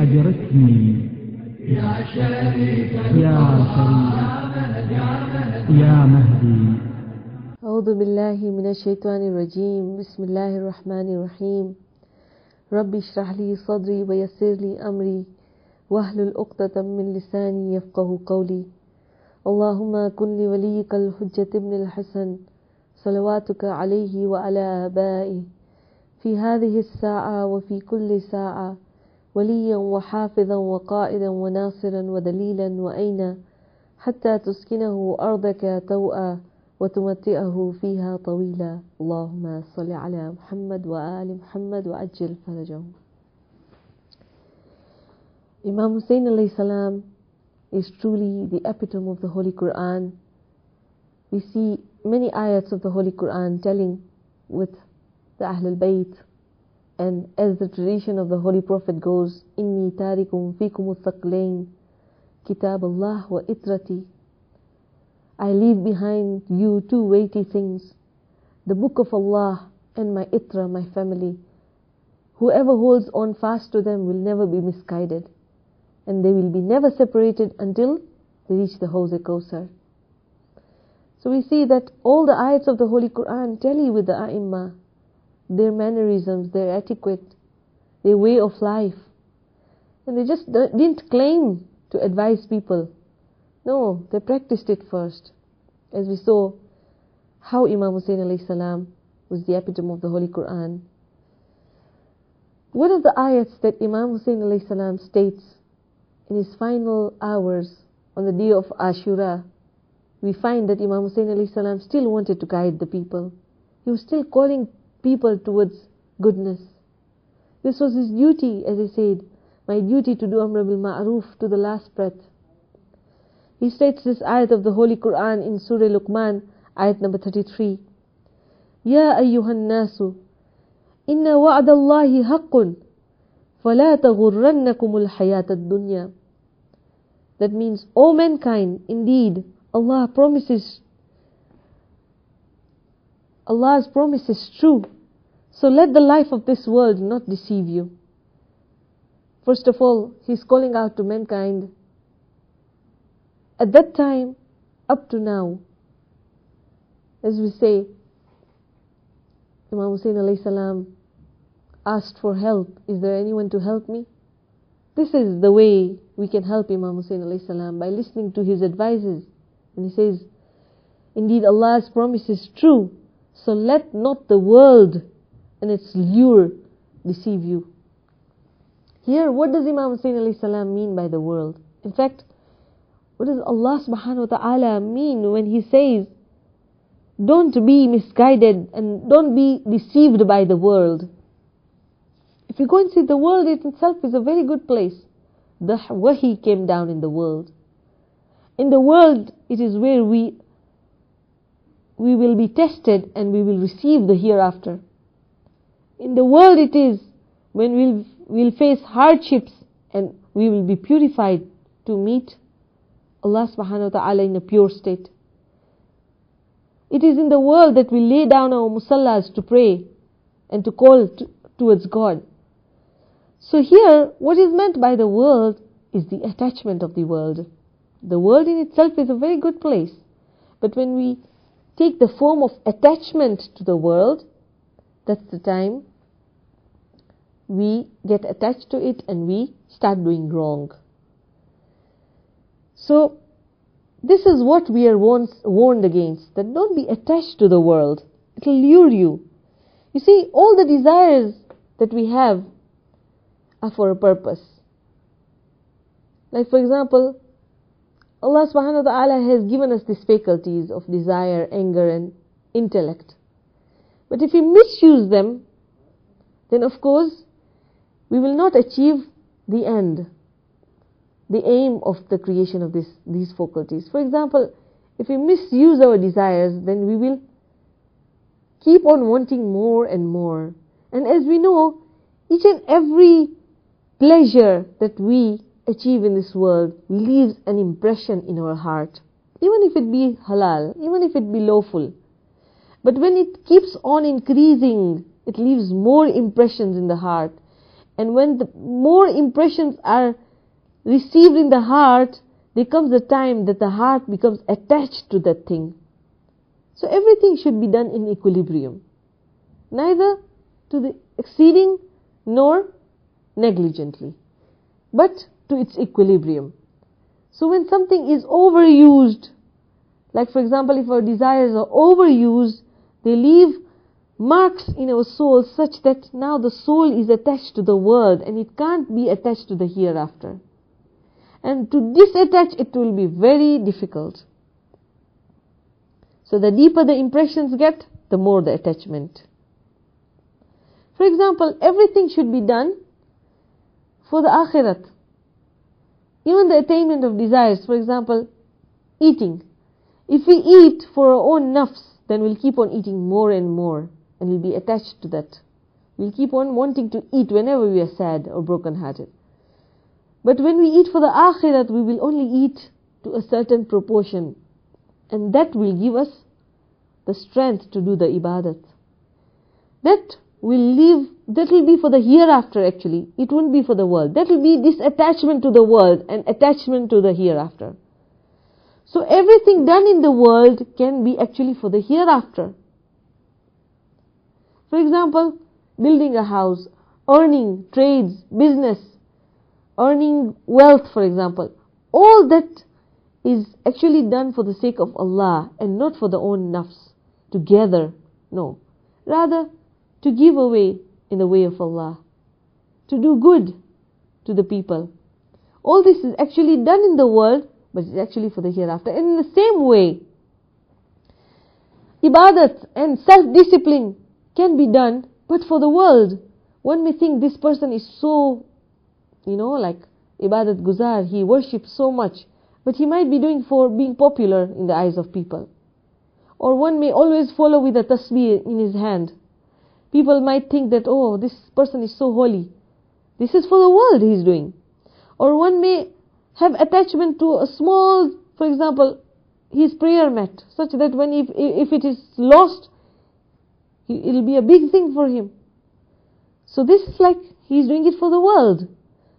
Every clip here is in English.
أدركني يا شريف يا مهدي. أعوذ بالله من الشيطان الرجيم. بسم الله الرحمن الرحيم. رب اشرح لي صدري ويسر لي أمري واحلل عقدة من لساني يفقه قولي. اللهم كن لوليك الحجة ابن الحسن صلواتك عليه وعلى آبائه في هذه الساعة وفي كل ساعة وليا وحافظا وقائدا وناصرا ودليلا وأينا حتى تسكنه أرضك توأا وتمتئه فيها طويلا. اللهم صل على محمد وآل محمد وأجل فرجهم. Imam Hussain alayhi salam is truly the epitome of the Holy Quran. We see many ayats of the Holy Quran telling with the Ahlul Bayt, and as the tradition of the Holy Prophet goes, Inni tarikum fikum thaqlain kitab Allah wa itrati. I leave behind you two weighty things, the book of Allah and my itra, my family. Whoever holds on fast to them will never be misguided, and they will be never separated until they reach the Hawz Kausar. So we see that all the ayats of the Holy Quran tally with the A'imma, their mannerisms, their etiquette, their way of life. And they just didn't claim to advise people. No, they practiced it first. As we saw how Imam Hussain alayhi salam was the epitome of the Holy Quran. One of the ayats that Imam Hussain alayhi salam states in his final hours on the day of Ashura, we find that Imam Hussain alayhi salam still wanted to guide the people. He was still calling people towards goodness. This was his duty, as he said, my duty to do Amr bil Ma'ruf to the last breath. He states this ayat of the Holy Quran in Surah Luqman, ayat number 33. Ya ayyuhan nasu, inna wa'da Allahi haqqun, fala taghurrannakumul hayatad dunya. That means, O mankind, indeed, Allah's promise is true. So let the life of this world not deceive you. First of all, he's calling out to mankind. At that time, up to now, as we say, Imam Hussain alayhi salam asked for help. Is there anyone to help me? This is the way we can help Imam Hussain alayhi salam, by listening to his advices. And he says, indeed Allah's promise is true, so let not the world and its lure deceive you. Here, what does Imam Hussain alayhi salam mean by the world? In fact, what does Allah subhanahu wa ta'ala mean when He says, don't be misguided and don't be deceived by the world? If you go and see, the world itself is a very good place. The wahi came down in the world. In the world, it is where we will be tested and we will receive the hereafter. In the world it is when we'll face hardships and we will be purified to meet Allah subhanahu wa ta'ala in a pure state. It is in the world that we lay down our musallas to pray and to call towards God. So here, what is meant by the world is the attachment of the world. The world in itself is a very good place. But when we take the form of attachment to the world, that's the time we get attached to it and we start doing wrong. So, this is what we are warned against, that don't be attached to the world. It will lure you. You see, all the desires that we have are for a purpose. Like for example, Allah subhanahu wa ta'ala has given us these faculties of desire, anger and intellect. But if we misuse them, then of course we will not achieve the end, the aim of the creation of these faculties. For example, if we misuse our desires, then we will keep on wanting more and more. And as we know, each and every pleasure that we achieve in this world leaves an impression in our heart, even if it be halal, even if it be lawful. But when it keeps on increasing, it leaves more impressions in the heart. And when the more impressions are received in the heart, there comes a time that the heart becomes attached to that thing. So everything should be done in equilibrium, neither to the exceeding nor negligently, but to its equilibrium. So when something is overused, like for example if our desires are overused, they leave marks in our soul such that now the soul is attached to the world and it can't be attached to the hereafter. And to disattach it will be very difficult. So the deeper the impressions get, the more the attachment. For example, everything should be done for the akhirat. Even the attainment of desires, for example, eating. If we eat for our own nafs, then we'll keep on eating more and more, and we'll be attached to that. We'll keep on wanting to eat whenever we are sad or broken-hearted. But when we eat for the akhirat, we will only eat to a certain proportion, and that will give us the strength to do the ibadat. That will be for the hereafter actually. It won't be for the world. That will be disattachment to the world and attachment to the hereafter. So everything done in the world can be actually for the hereafter. For example, building a house, earning, trades, business, earning wealth, for example. All that is actually done for the sake of Allah and not for the own nafs, together. No. Rather, to give away in the way of Allah, to do good to the people. All this is actually done in the world, but it's actually for the hereafter. And in the same way, ibadat and self-discipline can be done, but for the world. One may think this person is so, like ibadat guzar, he worships so much, but he might be doing for being popular in the eyes of people. Or one may always follow with a tasbih in his hand. People might think that, oh, this person is so holy. This is for the world he is doing. Or one may have attachment to a small, for example, his prayer mat, such that when if it is lost, it will be a big thing for him. So this is like he is doing it for the world.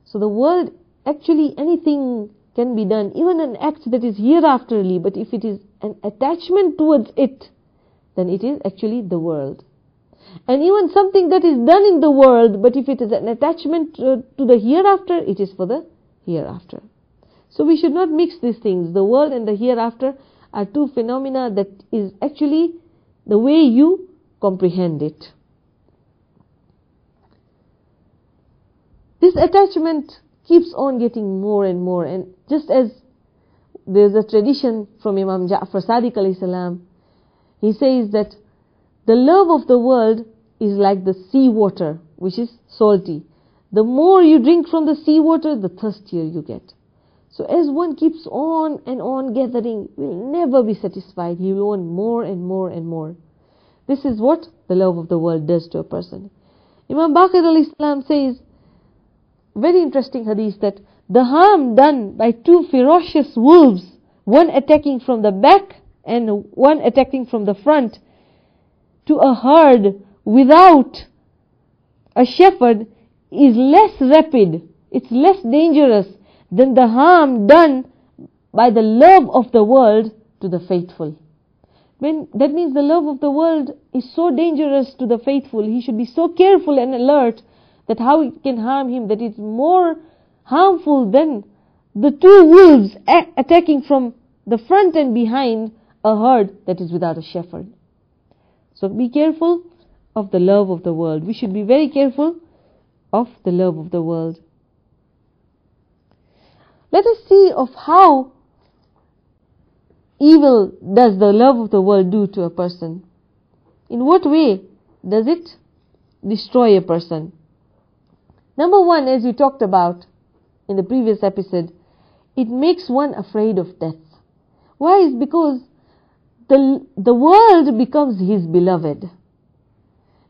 So the world, actually anything can be done, even an act that is hereafterly, but if it is an attachment towards it, then it is actually the world. And even something that is done in the world, but if it is an attachment to the hereafter, it is for the hereafter. So we should not mix these things. The world and the hereafter are two phenomena that is actually the way you comprehend it. This attachment keeps on getting more and more, and just as there is a tradition from Imam Ja'far Sadiq alayhi salam, he says that the love of the world is like the sea water, which is salty. The more you drink from the sea water, the thirstier you get. So as one keeps on and on gathering, will never be satisfied. He will want more and more and more. This is what the love of the world does to a person. Imam Baqir alayhi salam says, very interesting hadith, that the harm done by two ferocious wolves, one attacking from the back and one attacking from the front, to a herd without a shepherd is less rapid, it's less dangerous than the harm done by the love of the world to the faithful. That means the love of the world is so dangerous to the faithful, he should be so careful and alert that how it can harm him, that it's more harmful than the two wolves attacking from the front and behind a herd that is without a shepherd. So be careful of the love of the world. We should be very careful of the love of the world. Let us see of how evil does the love of the world do to a person. In what way does it destroy a person? Number one, as we talked about in the previous episode, it makes one afraid of death. Why? Is because the world becomes his beloved.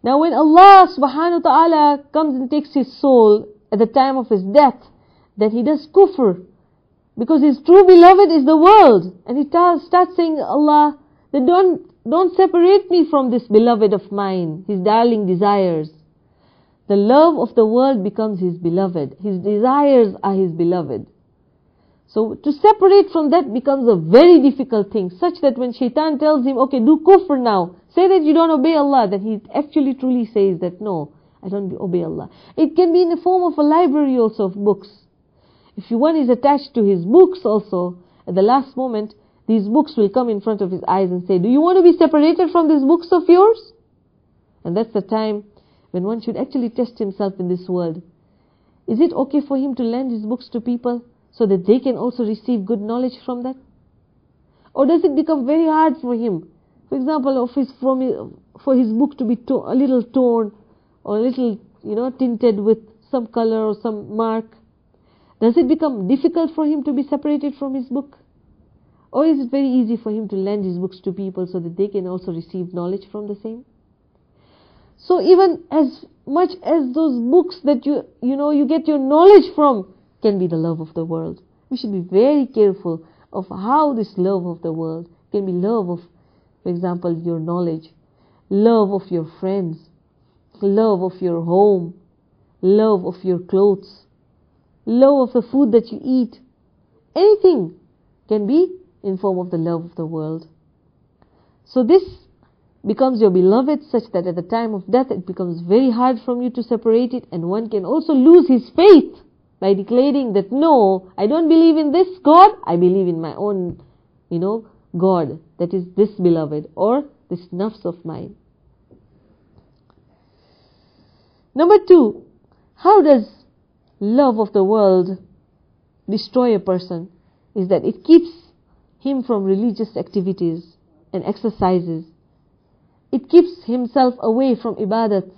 Now when Allah subhanahu wa ta'ala comes and takes his soul at the time of his death, then he does kufr, because his true beloved is the world. And he starts saying, Allah, that don't separate me from this beloved of mine, his darling desires. The love of the world becomes his beloved. His desires are his beloved. So to separate from that becomes a very difficult thing, such that when shaitan tells him, okay, do kufr now, say that you don't obey Allah, then he actually truly says that, no, I don't obey Allah. It can be in the form of a library also of books. If one is attached to his books also, at the last moment, these books will come in front of his eyes and say, do you want to be separated from these books of yours? And that's the time when one should actually test himself in this world. Is it okay for him to lend his books to people so that they can also receive good knowledge from that? Or does it become very hard for him? For example, for his book to be a little torn or a little, tinted with some color or some mark. Does it become difficult for him to be separated from his book? Or is it very easy for him to lend his books to people so that they can also receive knowledge from the same? So even as much as those books that you get your knowledge from can be the love of the world. We should be very careful of how this love of the world can be love of, for example, your knowledge, love of your friends, love of your home, love of your clothes, love of the food that you eat. Anything can be in form of the love of the world. So this becomes your beloved such that at the time of death it becomes very hard for you to separate it, and one can also lose his faith by declaring that, no, I don't believe in this God, I believe in my own, God, that is this beloved or this nafs of mine. Number 2, how does love of the world destroy a person? Is that it keeps him from religious activities and exercises. It keeps himself away from ibadat.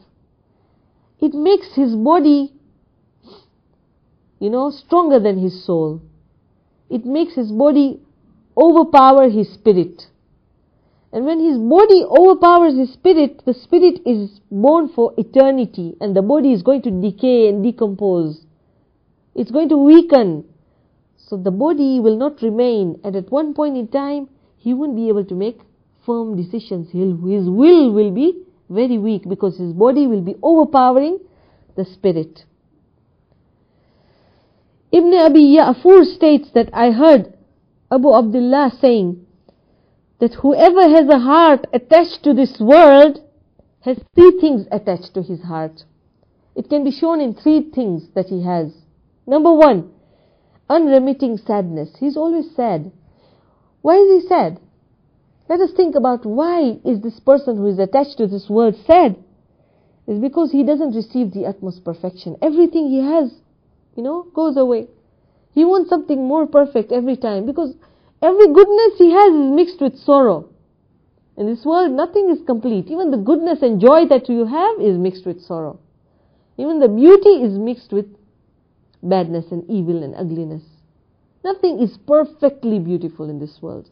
It makes his body, stronger than his soul. It makes his body overpower his spirit. And when his body overpowers his spirit, the spirit is born for eternity, and the body is going to decay and decompose. It's going to weaken. So the body will not remain, and at one point in time, he won't be able to make firm decisions. His will be very weak because his body will be overpowering the spirit. Ibn Abi Ya'fur states that I heard Abu Abdullah saying that whoever has a heart attached to this world has 3 things attached to his heart. It can be shown in 3 things that he has. Number 1, unremitting sadness. He's always sad. Why is he sad? Let us think about why is this person who is attached to this world sad. It's because he doesn't receive the utmost perfection. Everything he has, goes away. He wants something more perfect every time because every goodness he has is mixed with sorrow. In this world, nothing is complete. Even the goodness and joy that you have is mixed with sorrow. Even the beauty is mixed with badness and evil and ugliness. Nothing is perfectly beautiful in this world.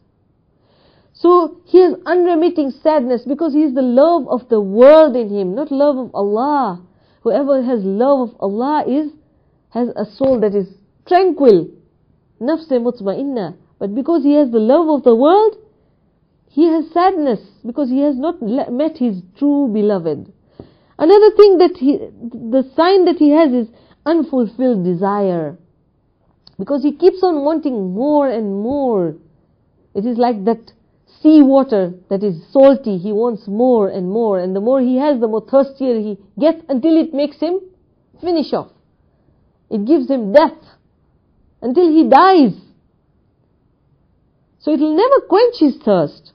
So he has unremitting sadness because he is the love of the world in him, not love of Allah. Whoever has love of Allah has a soul that is tranquil, nafs mutma'inna. But because he has the love of the world, he has sadness because he has not met his true beloved. Another thing the sign that he has is unfulfilled desire, because he keeps on wanting more and more. It is like that sea water that is salty. He wants more and more, and the more he has, the more thirstier he gets, until it makes him finish off. It gives him death until he dies. So it will never quench his thirst.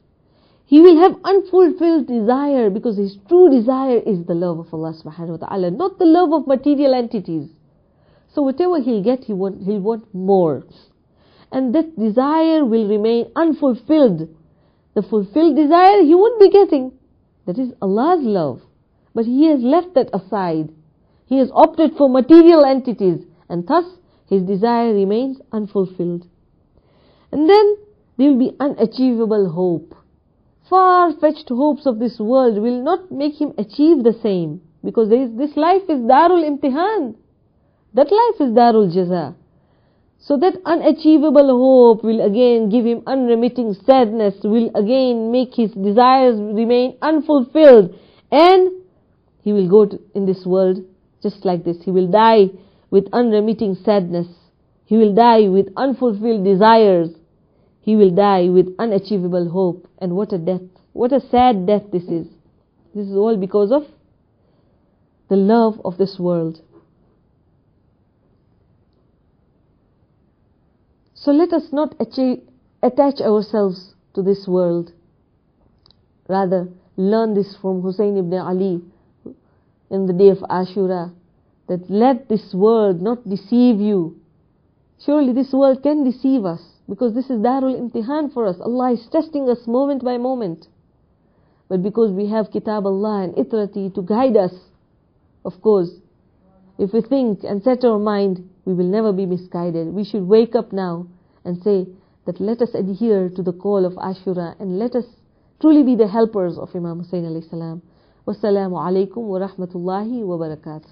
He will have unfulfilled desire because his true desire is the love of Allah subhanahu wa ta'ala, not the love of material entities. So whatever he'll get, he'll want more. And that desire will remain unfulfilled. The fulfilled desire he won't be getting. That is Allah's love. But he has left that aside. He has opted for material entities, and thus his desire remains unfulfilled. And then there will be unachievable hope. Far-fetched hopes of this world will not make him achieve the same, because this life is Darul Imtihan. That life is Darul Jaza. So that unachievable hope will again give him unremitting sadness, will again make his desires remain unfulfilled, and he will go in this world Just like this, he will die with unremitting sadness. He will die with unfulfilled desires. He will die with unachievable hope. And what a death. What a sad death this is. This is all because of the love of this world. So let us not attach ourselves to this world. Rather, learn this from Hussain ibn Ali in the day of Ashura, that let this world not deceive you. Surely this world can deceive us, because this is Darul Imtihan for us. Allah is testing us moment by moment. But because we have Kitab Allah and Itrati to guide us, of course, if we think and set our mind, we will never be misguided. We should wake up now and say that let us adhere to the call of Ashura and let us truly be the helpers of Imam Hussain alayhi salam. Wassalamu alaikum wa rahmatullahi wa barakatuh.